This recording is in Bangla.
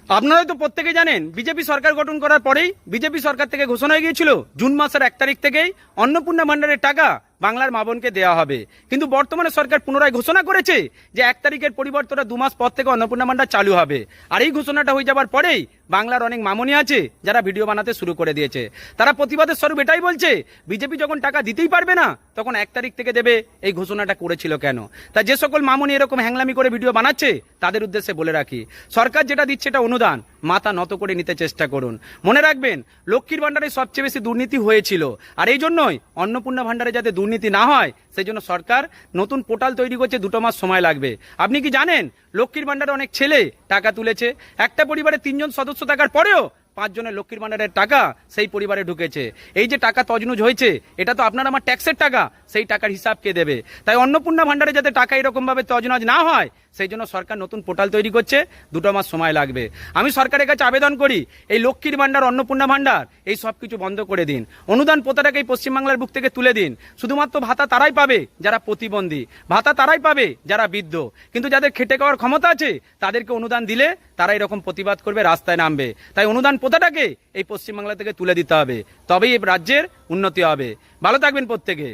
আপনারা তো প্রত্যেকেই জানেন বিজেপি সরকার গঠন করার পরেই বিজেপি সরকার থেকে ঘোষণা হয়ে গিয়েছিল জুন মাসের 1 তারিখ থেকেই অন্নপূর্ণা ভান্ডারের টাকা বাংলার মা বোনকে দেওয়া হবে। কিন্তু বর্তমানে সরকার পুনরায় ঘোষণা করেছে যে 1 তারিখের পরিবর্তে 2 মাস পর থেকে অন্নপূর্ণা ভান্ডার চালু হবে। আর এই ঘোষণাটা হয়ে যাবার পরেই বাংলার অনেক মামনি আছে যারা ভিডিও বানাতে শুরু করে দিয়েছে। তারা প্রতিবাদের স্বরূপ এটাই বলছে বিজেপি যখন টাকা দিতেই পারবে না তখন 1 তারিখ থেকে দেবে, এই ঘোষণাটা করেছিল কেন? তা যে সকল মামনি এরকম হ্যাংলামি করে ভিডিও বানাচ্ছে তাদের উদ্দেশ্যে বলে রাখি, সরকার যেটা দিচ্ছে এটা অনুদান, মাথা নত করে নিতে চেষ্টা করুন। মনে রাখবেন লক্ষ্মীর ভান্ডারে সবচেয়ে বেশি দুর্নীতি হয়েছিল, আর এই জন্যই অন্নপূর্ণা ভান্ডারে যাতে দুর্নীতি না হয় সেই জন্য সরকার নতুন পোর্টাল তৈরি করছে, 2 মাস সময় লাগবে। আপনি কি জানেন লক্ষ্মীর ভান্ডারে অনেক ছেলে টাকা তুলেছে, একটা পরিবারে 3 জন সদস্য থাকার পরেও 5 জনের লক্ষ্মীর ভান্ডারের টাকা সেই পরিবারে ঢুকেছে। এই যে টাকা তজনুজ হয়েছে এটা তো আপনার আমার ট্যাক্সের টাকা, সেই টাকার হিসাব কে দেবে? তাই অন্নপূর্ণা ভান্ডারে যাতে টাকা এরকম ভাবে তজনজ না হয় সেই জন্য সরকার নতুন পোর্টাল তৈরি করছে, 2 মাস সময় লাগবে। আমি সরকারের কাছে আবেদন করি এই লক্ষ্মীর ভান্ডার, অন্নপূর্ণা ভান্ডার এই সব কিছু বন্ধ করে দিন, অনুদান প্রথাটাকে এই পশ্চিমবাংলার বুক থেকে তুলে দিন। শুধুমাত্র ভাতা তারাই পাবে যারা প্রতিবন্ধী, ভাতা তারাই পাবে যারা বৃদ্ধ, কিন্তু যাদের খেটে খাওয়ার ক্ষমতা আছে তাদেরকে অনুদান দিলে তারা এরকম প্রতিবাদ করবে, রাস্তায় নামবে। তাই অনুদান প্রথাটাকে এই পশ্চিমবাংলা থেকে তুলে দিতে হবে, তবেই এই রাজ্যের উন্নতি হবে। ভালো থাকবেন প্রত্যেকে।